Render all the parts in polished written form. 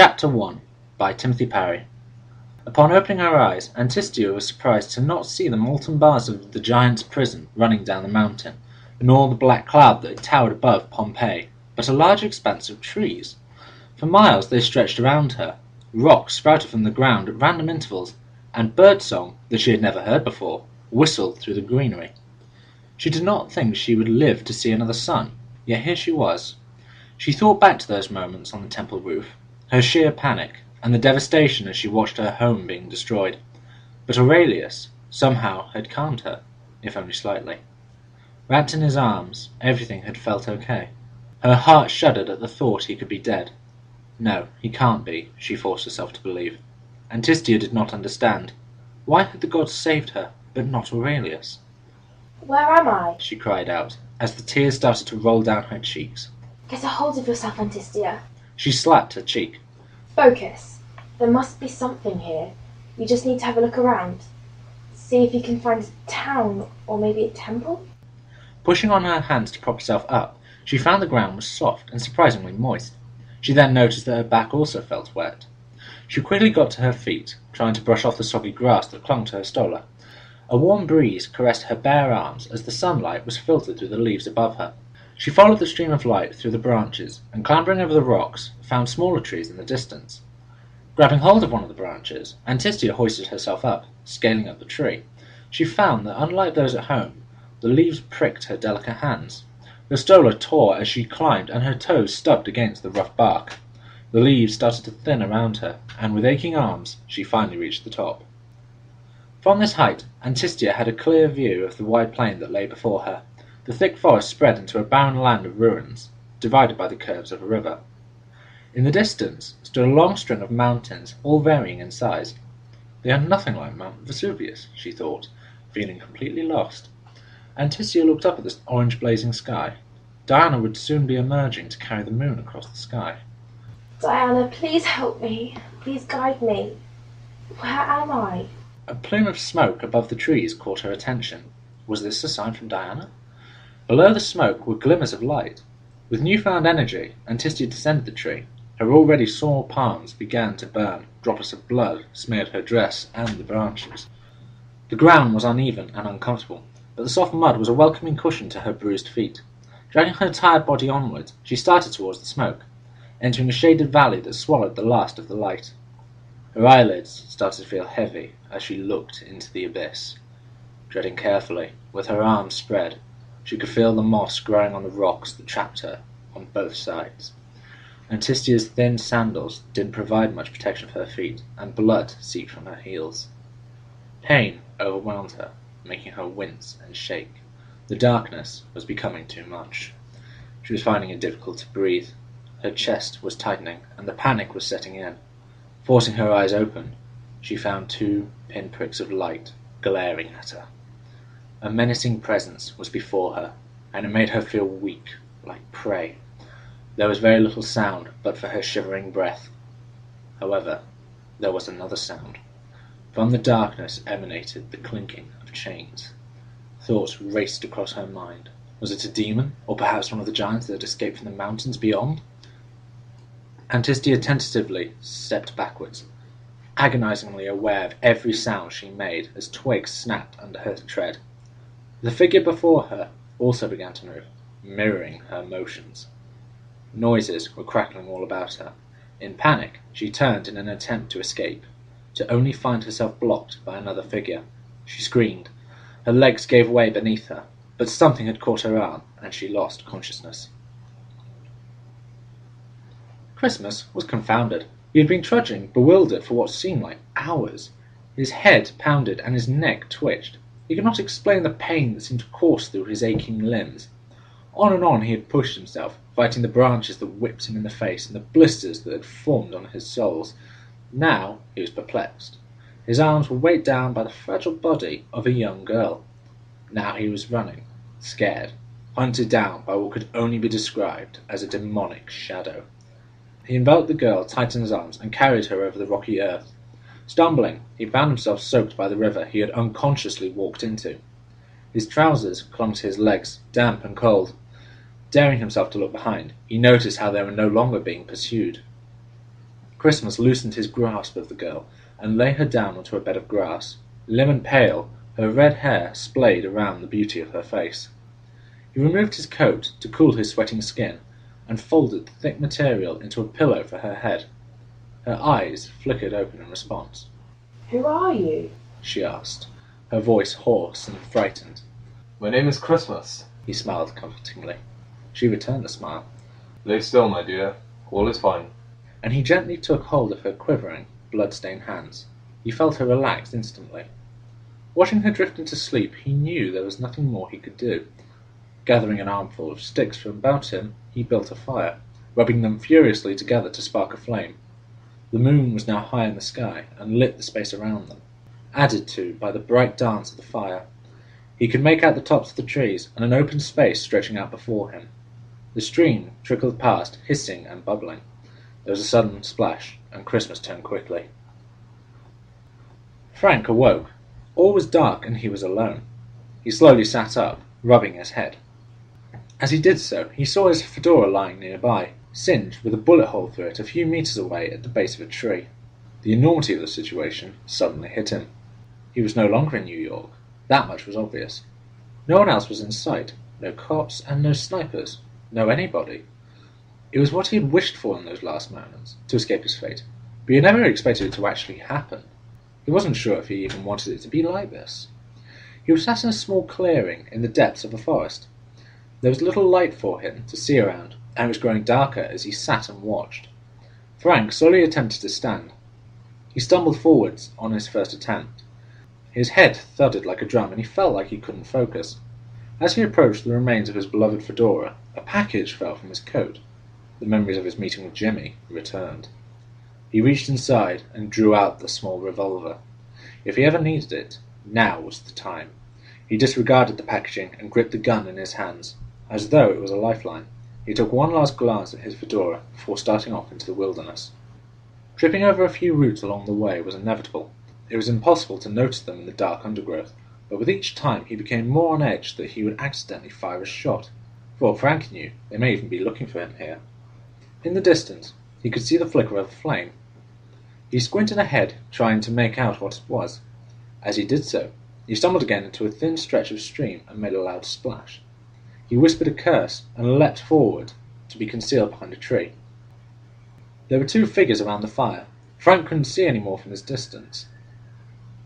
Chapter 1 by Timothy Parry. Upon opening her eyes, Antistia was surprised to not see the molten bars of the giant's prison running down the mountain, nor the black cloud that towered above Pompeii, but a large expanse of trees. For miles they stretched around her. Rocks sprouted from the ground at random intervals, and bird-song, that she had never heard before, whistled through the greenery. She did not think she would live to see another sun, yet here she was. She thought back to those moments on the temple roof, her sheer panic, and the devastation as she watched her home being destroyed. But Aurelius, somehow, had calmed her, if only slightly. Wrapped in his arms, everything had felt okay. Her heart shuddered at the thought he could be dead. No, he can't be, she forced herself to believe. Antistia did not understand. Why had the gods saved her, but not Aurelius? "Where am I?" she cried out, as the tears started to roll down her cheeks. "Get a hold of yourself, Antistia. She slapped her cheek. Focus. There must be something here. You just need to have a look around. See if you can find a town, or maybe a temple." Pushing on her hands to prop herself up, she found the ground was soft and surprisingly moist. She then noticed that her back also felt wet. She quickly got to her feet, trying to brush off the soggy grass that clung to her stola. A warm breeze caressed her bare arms as the sunlight was filtered through the leaves above her. She followed the stream of light through the branches, and clambering over the rocks, found smaller trees in the distance. Grabbing hold of one of the branches, Antistia hoisted herself up, scaling up the tree. She found that, unlike those at home, the leaves pricked her delicate hands. Her stola tore as she climbed, and her toes stubbed against the rough bark. The leaves started to thin around her, and with aching arms, she finally reached the top. From this height, Antistia had a clear view of the wide plain that lay before her. The thick forest spread into a barren land of ruins, divided by the curves of a river. In the distance stood a long string of mountains, all varying in size. They are nothing like Mount Vesuvius, she thought, feeling completely lost. Antistia looked up at the orange blazing sky. Diana would soon be emerging to carry the moon across the sky. "Diana, please help me. Please guide me. Where am I?" A plume of smoke above the trees caught her attention. Was this a sign from Diana? Below the smoke were glimmers of light. With newfound energy, Antistia descended the tree. Her already sore palms began to burn. Droplets of blood smeared her dress and the branches. The ground was uneven and uncomfortable, but the soft mud was a welcoming cushion to her bruised feet. Dragging her tired body onwards, she started towards the smoke, entering a shaded valley that swallowed the last of the light. Her eyelids started to feel heavy as she looked into the abyss. Treading carefully, with her arms spread, she could feel the moss growing on the rocks that trapped her on both sides. Antistia's thin sandals didn't provide much protection for her feet, and blood seeped from her heels. Pain overwhelmed her, making her wince and shake. The darkness was becoming too much. She was finding it difficult to breathe. Her chest was tightening, and the panic was setting in. Forcing her eyes open, she found 2 pinpricks of light glaring at her. A menacing presence was before her, and it made her feel weak, like prey. There was very little sound but for her shivering breath. However, there was another sound. From the darkness emanated the clinking of chains. Thoughts raced across her mind. Was it a demon, or perhaps one of the giants that had escaped from the mountains beyond? Antistia tentatively stepped backwards, agonizingly aware of every sound she made as twigs snapped under her tread. The figure before her also began to move, mirroring her motions. Noises were crackling all about her. In panic, she turned in an attempt to escape, to only find herself blocked by another figure. She screamed. Her legs gave way beneath her, but something had caught her arm, and she lost consciousness. Christmas was confounded. He had been trudging, bewildered, for what seemed like hours. His head pounded, and his neck twitched. He could not explain the pain that seemed to course through his aching limbs. On and on he had pushed himself, fighting the branches that whipped him in the face and the blisters that had formed on his soles. Now he was perplexed. His arms were weighed down by the fragile body of a young girl. Now he was running, scared, hunted down by what could only be described as a demonic shadow. He enveloped the girl tight in his arms and carried her over the rocky earth. Stumbling, he found himself soaked by the river he had unconsciously walked into. His trousers clung to his legs, damp and cold. Daring himself to look behind, he noticed how they were no longer being pursued. Christmas loosened his grasp of the girl and lay her down onto a bed of grass. Lemon pale, her red hair splayed around the beauty of her face. He removed his coat to cool his sweating skin and folded the thick material into a pillow for her head. Her eyes flickered open in response. "Who are you?" she asked, her voice hoarse and frightened. My name is Christmas. He smiled comfortingly. She returned the smile. Lay still, my dear. All is fine. And he gently took hold of her quivering, blood-stained hands. He felt her relax instantly. Watching her drift into sleep, he knew there was nothing more he could do. Gathering an armful of sticks from about him, he built a fire, rubbing them furiously together to spark a flame. The moon was now high in the sky and lit the space around them, added to by the bright dance of the fire. He could make out the tops of the trees and an open space stretching out before him. The stream trickled past, hissing and bubbling. There was a sudden splash, and Christmas turned quickly. Frank awoke. All was dark, and he was alone. He slowly sat up, rubbing his head. As he did so, he saw his fedora lying nearby, singed with a bullet hole through it a few meters away at the base of a tree. The enormity of the situation suddenly hit him. He was no longer in New York. That much was obvious. No one else was in sight. No cops and no snipers. No anybody. It was what he had wished for in those last moments, to escape his fate, but he had never expected it to actually happen. He wasn't sure if he even wanted it to be like this. He was sat in a small clearing in the depths of a forest. There was little light for him to see around, and it was growing darker as he sat and watched. Frank slowly attempted to stand. He stumbled forwards on his first attempt. His head thudded like a drum, and he felt like he couldn't focus. As he approached the remains of his beloved fedora, a package fell from his coat. The memories of his meeting with Jimmy returned. He reached inside and drew out the small revolver. If he ever needed it, now was the time. He disregarded the packaging and gripped the gun in his hands, as though it was a lifeline. He took one last glance at his fedora before starting off into the wilderness. Tripping over a few roots along the way was inevitable. It was impossible to notice them in the dark undergrowth, but with each time he became more on edge that he would accidentally fire a shot. For all Frank knew, they may even be looking for him here. In the distance, he could see the flicker of a flame. He squinted ahead, trying to make out what it was. As he did so, he stumbled again into a thin stretch of stream and made a loud splash. He whispered a curse and leapt forward to be concealed behind a tree. There were two figures around the fire. Frank couldn't see any more from his distance.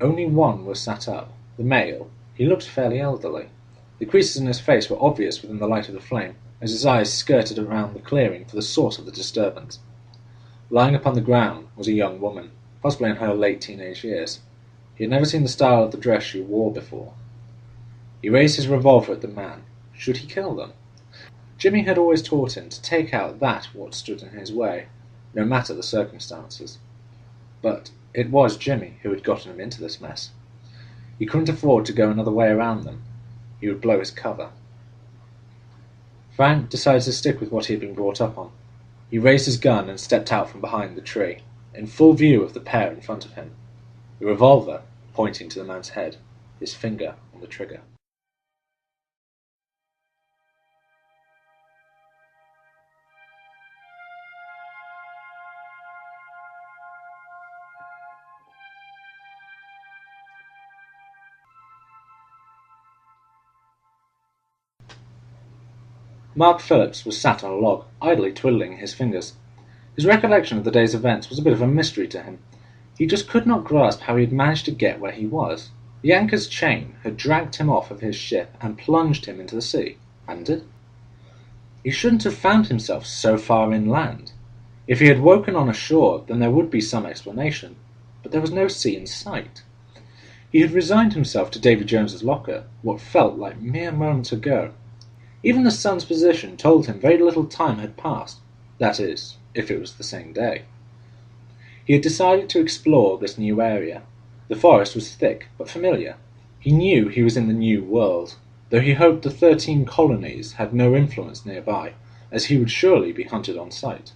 Only one was sat up, the male. He looked fairly elderly. The creases in his face were obvious within the light of the flame, as his eyes skirted around the clearing for the source of the disturbance. Lying upon the ground was a young woman, possibly in her late teenage years. He had never seen the style of the dress she wore before. He raised his revolver at the man. Should he kill them? Jimmy had always taught him to take out that what stood in his way, no matter the circumstances. But it was Jimmy who had gotten him into this mess. He couldn't afford to go another way around them. He would blow his cover. Frank decided to stick with what he had been brought up on. He raised his gun and stepped out from behind the tree, in full view of the pair in front of him, the revolver pointing to the man's head, his finger on the trigger. Mark Phillips was sat on a log, idly twiddling his fingers. His recollection of the day's events was a bit of a mystery to him. He just could not grasp how he had managed to get where he was. The anchor's chain had dragged him off of his ship and plunged him into the sea, hadn't it? He shouldn't have found himself so far inland. If he had woken on a shore, then there would be some explanation, but there was no sea in sight. He had resigned himself to Davy Jones's locker, what felt like mere moments ago. Even the sun's position told him very little time had passed, that is, if it was the same day. He had decided to explore this new area. The forest was thick, but familiar. He knew he was in the new world, though he hoped the 13 colonies had no influence nearby, as he would surely be hunted on sight.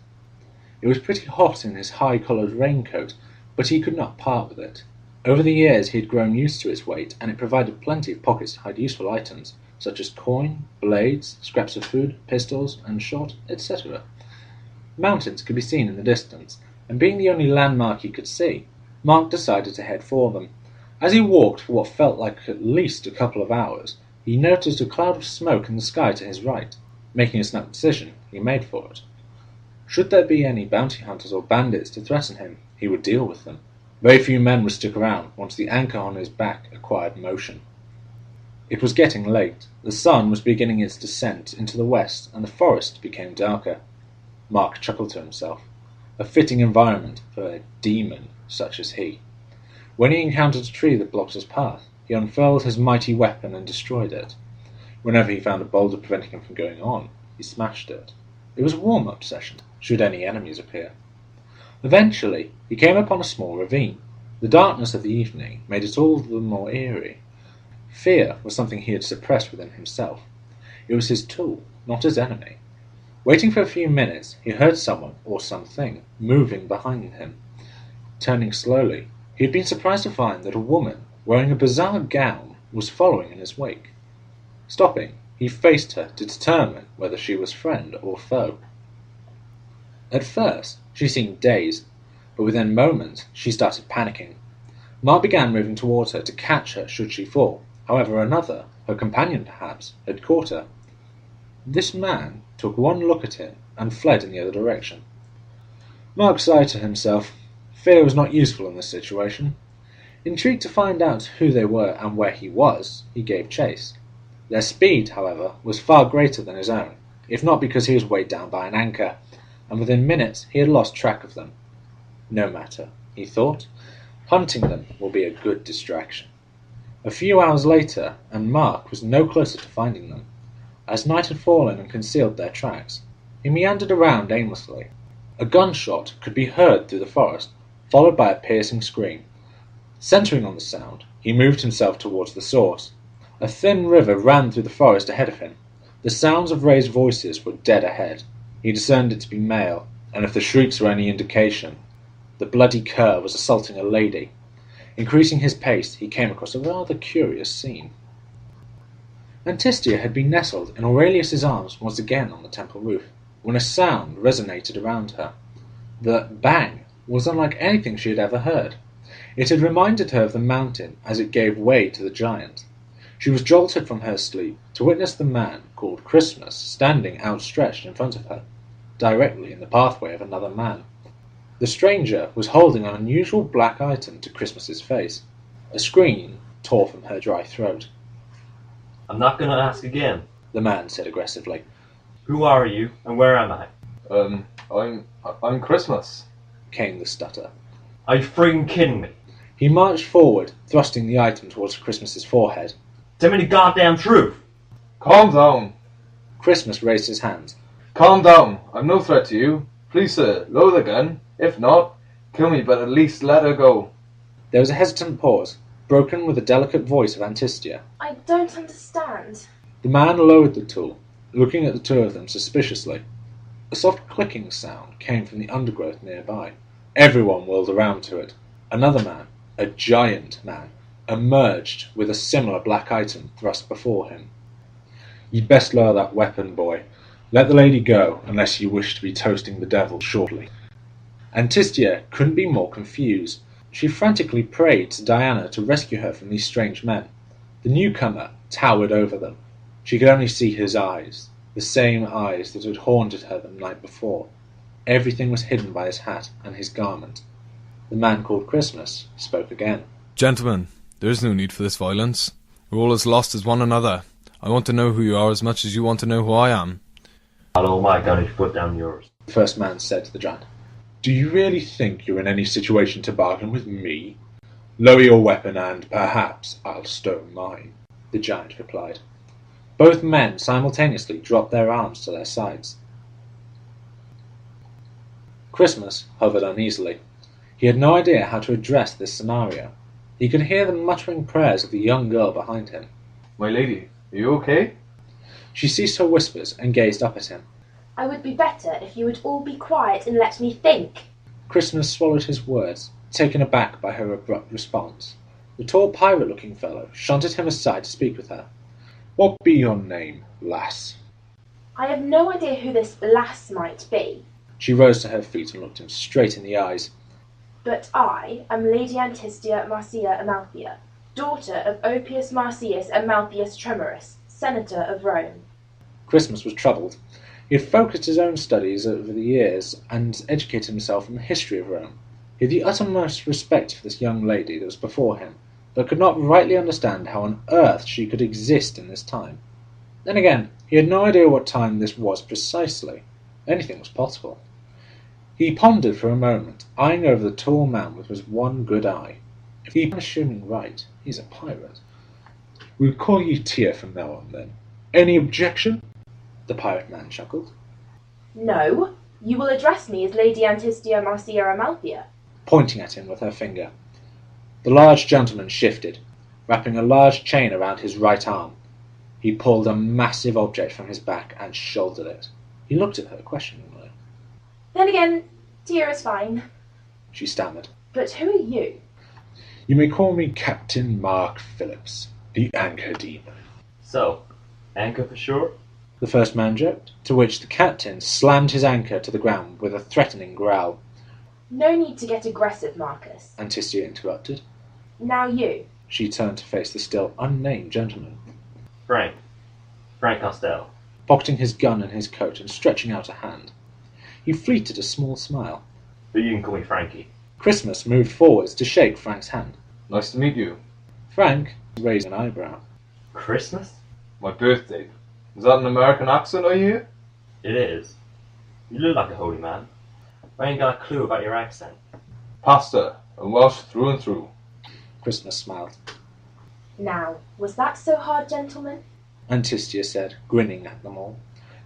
It was pretty hot in his high-collared raincoat, but he could not part with it. Over the years he had grown used to its weight, and it provided plenty of pockets to hide useful items, such as coin, blades, scraps of food, pistols and shot, etc. Mountains could be seen in the distance, and being the only landmark he could see, Mark decided to head for them. As he walked for what felt like at least a couple of hours, he noticed a cloud of smoke in the sky to his right. Making a snap decision, he made for it. Should there be any bounty hunters or bandits to threaten him, he would deal with them. Very few men would stick around once the anchor on his back acquired motion. It was getting late. The sun was beginning its descent into the west, and the forest became darker. Mark chuckled to himself. A fitting environment for a demon such as he. When he encountered a tree that blocked his path, he unfurled his mighty weapon and destroyed it. Whenever he found a boulder preventing him from going on, he smashed it. It was a warm-up session, should any enemies appear. Eventually, he came upon a small ravine. The darkness of the evening made it all the more eerie. Fear was something he had suppressed within himself. It was his tool, not his enemy. Waiting for a few minutes, he heard someone, or something, moving behind him. Turning slowly, he had been surprised to find that a woman, wearing a bizarre gown, was following in his wake. Stopping, he faced her to determine whether she was friend or foe. At first, she seemed dazed, but within moments she started panicking. Mark began moving towards her to catch her should she fall. However, another, her companion perhaps, had caught her. This man took one look at him and fled in the other direction. Mark sighed to himself. Fear was not useful in this situation. Intrigued to find out who they were and where he was, he gave chase. Their speed, however, was far greater than his own, if not because he was weighed down by an anchor, and within minutes he had lost track of them. No matter, he thought. Hunting them will be a good distraction. A few hours later, and Mark was no closer to finding them. As night had fallen and concealed their tracks, he meandered around aimlessly. A gunshot could be heard through the forest, followed by a piercing scream. Centering on the sound, he moved himself towards the source. A thin river ran through the forest ahead of him. The sounds of raised voices were dead ahead. He discerned it to be male, and if the shrieks were any indication, the bloody cur was assaulting a lady. Increasing his pace, he came across a rather curious scene. Antistia had been nestled in Aurelius's arms once again on the temple roof, when a sound resonated around her. The bang was unlike anything she had ever heard. It had reminded her of the mountain as it gave way to the giant. She was jolted from her sleep to witness the man called Christmas standing outstretched in front of her, directly in the pathway of another man. The stranger was holding an unusual black item to Christmas's face. A scream tore from her dry throat. "I'm not going to ask again," the man said aggressively. "Who are you, and where am I?" I'm Christmas. Came the stutter. Are you freaking kidding me? He marched forward, thrusting the item towards Christmas's forehead. Tell me the goddamn truth! Calm down. Christmas raised his hands. Calm down. I'm no threat to you. Please, sir, lower the gun. If not, kill me, but at least let her go. There was a hesitant pause, broken with the delicate voice of Antistia. I don't understand. The man lowered the tool, looking at the two of them suspiciously. A soft clicking sound came from the undergrowth nearby. Everyone whirled around to it. Another man, a giant man, emerged with a similar black item thrust before him. "You'd best lower that weapon, boy. Let the lady go, unless you wish to be toasting the devil shortly." Antistia couldn't be more confused. She frantically prayed to Diana to rescue her from these strange men. The newcomer towered over them. She could only see his eyes, the same eyes that had haunted her the night before. Everything was hidden by his hat and his garment. The man called Christmas spoke again. "Gentlemen, there is no need for this violence. We're all as lost as one another. I want to know who you are as much as you want to know who I am." "I'll hold my gun if you put down yours," The first man said to the giant. "Do you really think you're in any situation to bargain with me? Lower your weapon and, perhaps, I'll stow mine," the giant replied. Both men simultaneously dropped their arms to their sides. Christmas hovered uneasily. He had no idea how to address this scenario. He could hear the muttering prayers of the young girl behind him. My lady, are you okay? She ceased her whispers and gazed up at him. I would be better if you would all be quiet and let me think. Christmas swallowed his words, taken aback by her abrupt response. The tall pirate-looking fellow shunted him aside to speak with her. "What be your name, lass?" I have no idea who this lass might be. She rose to her feet and looked him straight in the eyes. But I am Lady Antistia Marcia Amalthea, daughter of Oppius Marcius Amaltheus Tremorus, Senator of Rome. Christmas was troubled. He had focused his own studies over the years and educated himself in the history of Rome. He had the uttermost respect for this young lady that was before him, but could not rightly understand how on earth she could exist in this time. Then again, he had no idea what time this was precisely. Anything was possible. He pondered for a moment, eyeing over the tall man with his one good eye. If I'm assuming right, he's a pirate. We'll call you Tia from now on, then. Any objection? The pirate man chuckled. No, you will address me as Lady Antistia Marcia Amalthea, pointing at him with her finger. The large gentleman shifted, wrapping a large chain around his right arm. He pulled a massive object from his back and shouldered it. He looked at her questioningly. Then again, Tia is fine. She stammered. But who are you? You may call me Captain Mark Phillips, the Anchor Demon. So, anchor for sure? The first man joked, to which the captain slammed his anchor to the ground with a threatening growl. No need to get aggressive, Marcus. Antistia interrupted. Now you. She turned to face the still unnamed gentleman. Frank Costello. Pocketing his gun in his coat and stretching out a hand. He fleeted a small smile. But you can call me Frankie. Christmas moved forwards to shake Frank's hand. Nice to meet you. Frank raised an eyebrow. Christmas? My birthday. Is that an American accent I hear? It is. You look like a holy man. I ain't got a clue about your accent. Pasta, and Welsh through and through. Christmas smiled. Now, was that so hard, gentlemen? Antistia said, grinning at them all.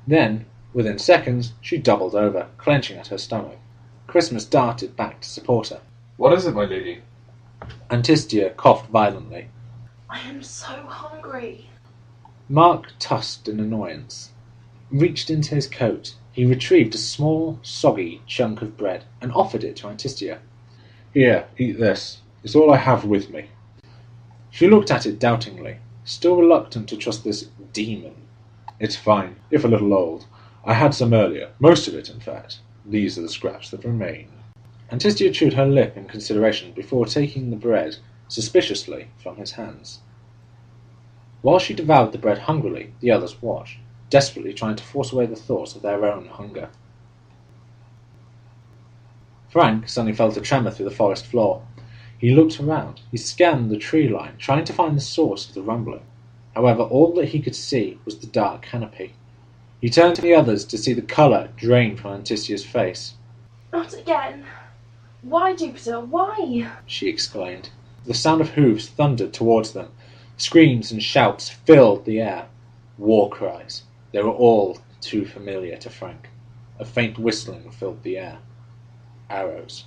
Then, within seconds, she doubled over, clenching at her stomach. Christmas darted back to support her. What is it, my lady? Antistia coughed violently. I am so hungry. Mark tusked in annoyance. Reached into his coat. He retrieved a small, soggy chunk of bread and offered it to Antistia. Here, eat this. It's all I have with me. She looked at it doubtingly, still reluctant to trust this demon. It's fine, if a little old. I had some earlier, most of it, in fact. These are the scraps that remain. Antistia chewed her lip in consideration before taking the bread, suspiciously, from his hands. While she devoured the bread hungrily, the others watched, desperately trying to force away the thoughts of their own hunger. Frank suddenly felt a tremor through the forest floor. He looked around. He scanned the tree line, trying to find the source of the rumbling. However, all that he could see was the dark canopy. He turned to the others to see the colour drain from Antistia's face. Not again. Why, Jupiter, why? She exclaimed. The sound of hooves thundered towards them. Screams and shouts filled the air. War cries. They were all too familiar to Frank. A faint whistling filled the air. Arrows.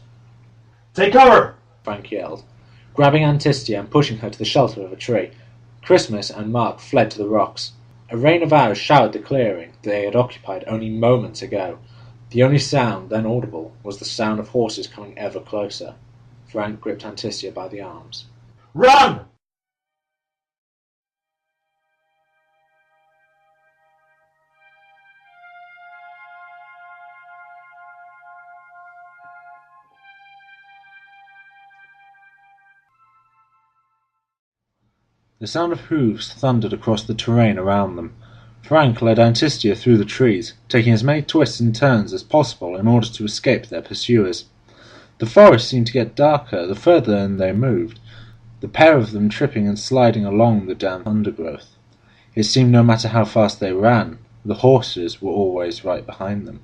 Take cover! Frank yelled, grabbing Antistia and pushing her to the shelter of a tree. Christmas and Mark fled to the rocks. A rain of arrows showered the clearing they had occupied only moments ago. The only sound then audible was the sound of horses coming ever closer. Frank gripped Antistia by the arms. Run! The sound of hooves thundered across the terrain around them. Frank led Antistia through the trees, taking as many twists and turns as possible in order to escape their pursuers. The forest seemed to get darker the further they moved, the pair of them tripping and sliding along the damp undergrowth. It seemed no matter how fast they ran, the horses were always right behind them.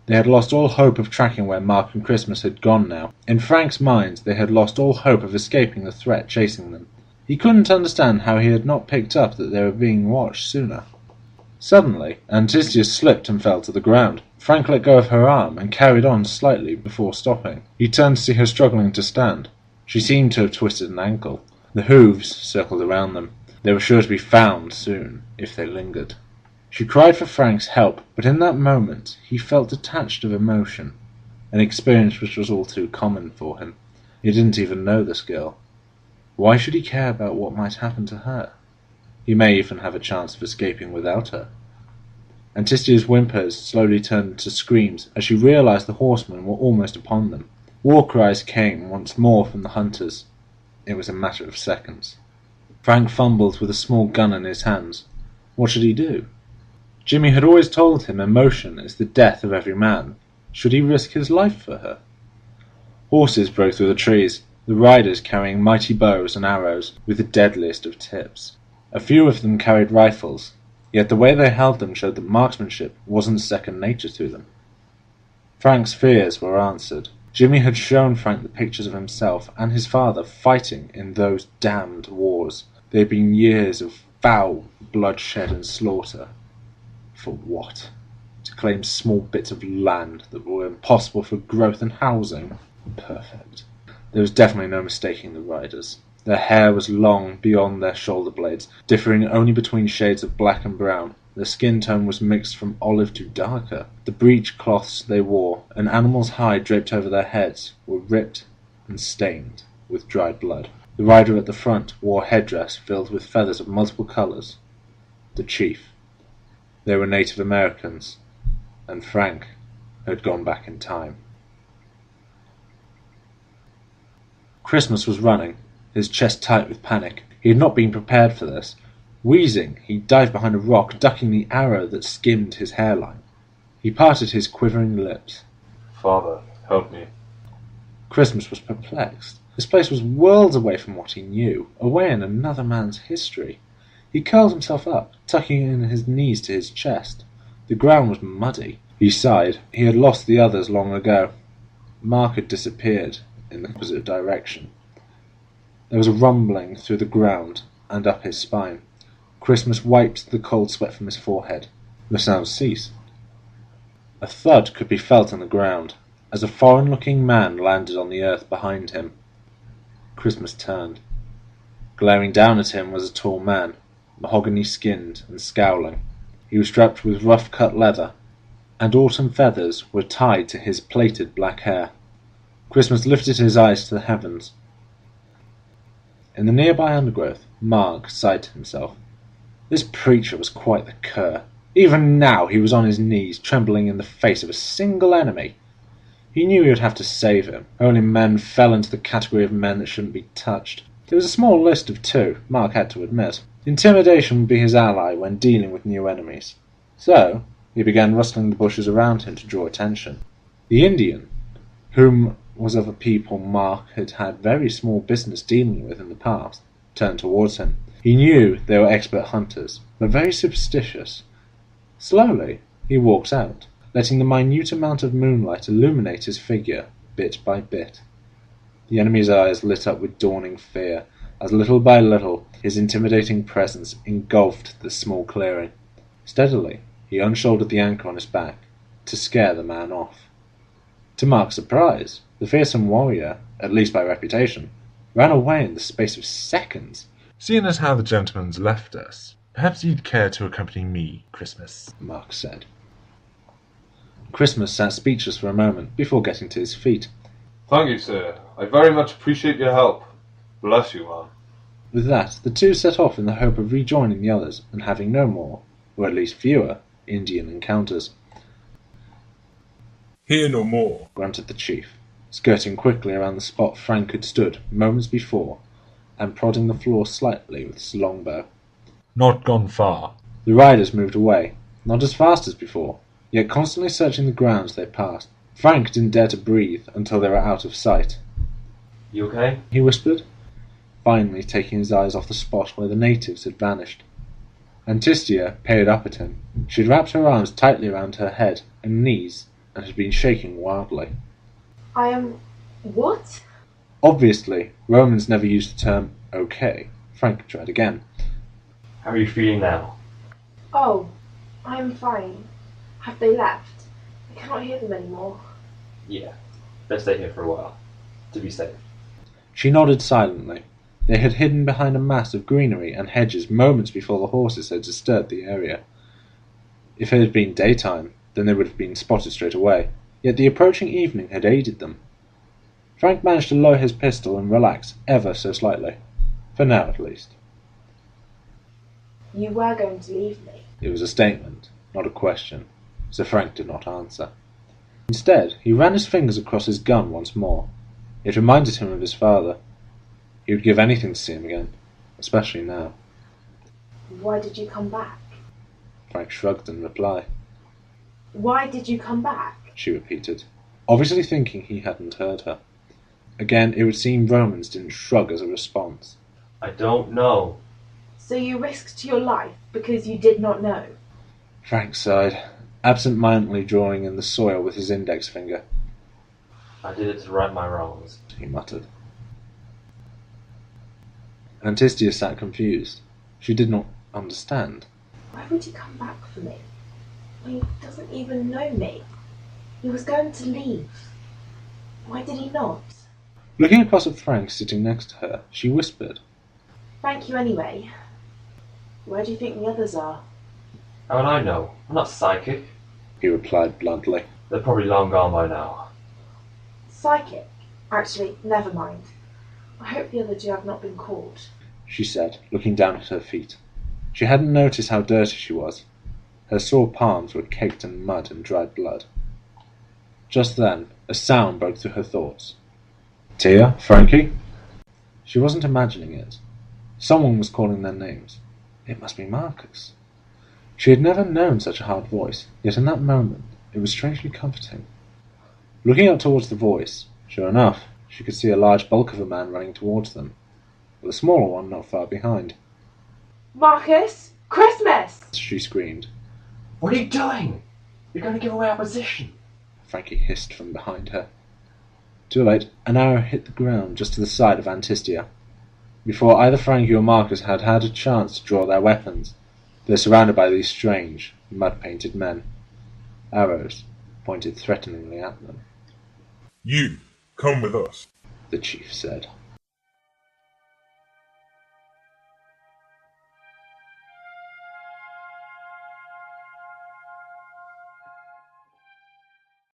They had lost all hope of tracking where Mark and Christmas had gone now. In Frank's mind, they had lost all hope of escaping the threat chasing them. He couldn't understand how he had not picked up that they were being watched sooner. Suddenly, Antistia slipped and fell to the ground. Frank let go of her arm and carried on slightly before stopping. He turned to see her struggling to stand. She seemed to have twisted an ankle. The hooves circled around them. They were sure to be found soon, if they lingered. She cried for Frank's help, but in that moment he felt detached of emotion, an experience which was all too common for him. He didn't even know this girl. Why should he care about what might happen to her? He may even have a chance of escaping without her. and Tistia's whimpers slowly turned to screams as she realized the horsemen were almost upon them. War cries came once more from the hunters. It was a matter of seconds. Frank fumbled with a small gun in his hands. What should he do? Jimmy had always told him emotion is the death of every man. Should he risk his life for her? Horses broke through the trees, the riders carrying mighty bows and arrows with the deadliest of tips. A few of them carried rifles, yet the way they held them showed that marksmanship wasn't second nature to them. Frank's fears were answered. Jimmy had shown Frank the pictures of himself and his father fighting in those damned wars. They had been years of foul bloodshed and slaughter. For what? To claim small bits of land that were impossible for growth and housing? Perfect. There was definitely no mistaking the riders. Their hair was long beyond their shoulder blades, differing only between shades of black and brown. Their skin tone was mixed from olive to darker. The breech cloths they wore, an animal's hide draped over their heads, were ripped and stained with dried blood. The rider at the front wore headdress filled with feathers of multiple colours. The chief. They were Native Americans, and Frank had gone back in time. Christmas was running, his chest tight with panic. He had not been prepared for this. Wheezing, he dived behind a rock, ducking the arrow that skimmed his hairline. He parted his quivering lips. Father, help me. Christmas was perplexed. This place was worlds away from what he knew, away in another man's history. He curled himself up, tucking in his knees to his chest. The ground was muddy. He sighed. He had lost the others long ago. Mark had disappeared in the opposite direction. There was a rumbling through the ground and up his spine. Christmas wiped the cold sweat from his forehead. The sound ceased. A thud could be felt on the ground, as a foreign-looking man landed on the earth behind him. Christmas turned. Glaring down at him was a tall man, mahogany-skinned and scowling. He was strapped with rough-cut leather, and autumn feathers were tied to his plaited black hair. Christmas lifted his eyes to the heavens. In the nearby undergrowth, Marg sighed to himself. This preacher was quite the cur. Even now he was on his knees, trembling in the face of a single enemy. He knew he would have to save him. Only men fell into the category of men that shouldn't be touched. There was a small list of two, Mark had to admit. Intimidation would be his ally when dealing with new enemies. So, he began rustling the bushes around him to draw attention. The Indian, whom was of a people Mark had had very small business dealing with in the past, turned towards him. He knew they were expert hunters, but very superstitious. Slowly, he walked out, letting the minute amount of moonlight illuminate his figure, bit by bit. The enemy's eyes lit up with dawning fear, as little by little his intimidating presence engulfed the small clearing. Steadily, he unshouldered the anchor on his back, to scare the man off. To Mark's surprise, the fearsome warrior, at least by reputation, ran away in the space of seconds. "Seeing as how the gentleman's left us, perhaps you'd care to accompany me, Christmas," Mark said. Christmas sat speechless for a moment before getting to his feet. Thank you, sir. I very much appreciate your help. Bless you, man. With that, the two set off in the hope of rejoining the others and having no more, or at least fewer, Indian encounters. "Hear no more," grunted the chief, skirting quickly around the spot Frank had stood moments before, and prodding the floor slightly with his longbow. "Not gone far." The riders moved away, not as fast as before, yet constantly searching the grounds they passed. Frank didn't dare to breathe until they were out of sight. You okay? He whispered, finally taking his eyes off the spot where the natives had vanished. And Tistia peered up at him. She had wrapped her arms tightly around her head and knees and had been shaking wildly. I am... what? Obviously, Romans never used the term okay. Frank tried again. How are you feeling now? Oh, I am fine. Have they left? I cannot hear them anymore. Yeah. Let's stay here for a while. To be safe. She nodded silently. They had hidden behind a mass of greenery and hedges moments before the horses had disturbed the area. If it had been daytime, then they would have been spotted straight away, yet the approaching evening had aided them. Frank managed to lower his pistol and relax ever so slightly. For now, at least. You were going to leave me. It was a statement, not a question, so Frank did not answer. Instead, he ran his fingers across his gun once more. It reminded him of his father. He would give anything to see him again, especially now. Why did you come back? Frank shrugged in reply. Why did you come back? She repeated, obviously thinking he hadn't heard her. Again, it would seem Romans didn't shrug as a response. I don't know. So you risked your life because you did not know? Frank sighed, absent-mindedly drawing in the soil with his index finger. I did it to right my wrongs. He muttered. Antistia sat confused. She did not understand. Why would he come back for me? He doesn't even know me. He was going to leave. Why did he not? Looking across at Frank sitting next to her, she whispered. Thank you anyway. Where do you think the others are? How would I know? I'm not psychic. He replied bluntly. They're probably long gone by now. Psychic? Actually, never mind. I hope the other two have not been caught. She said, looking down at her feet. She hadn't noticed how dirty she was. Her sore palms were caked in mud and dried blood. Just then, a sound broke through her thoughts. Tia? Frankie? She wasn't imagining it. Someone was calling their names. It must be Marcus. She had never known such a hard voice, yet in that moment it was strangely comforting. Looking up towards the voice, sure enough, she could see a large bulk of a man running towards them, with a smaller one not far behind. Marcus! Christmas! She screamed. What are you doing? You're going to give away our position. Frankie hissed from behind her. Too late, an arrow hit the ground just to the side of Antistia. Before either Frankie or Marcus had had a chance to draw their weapons, they were surrounded by these strange, mud-painted men. Arrows pointed threateningly at them. You, come with us. The chief said.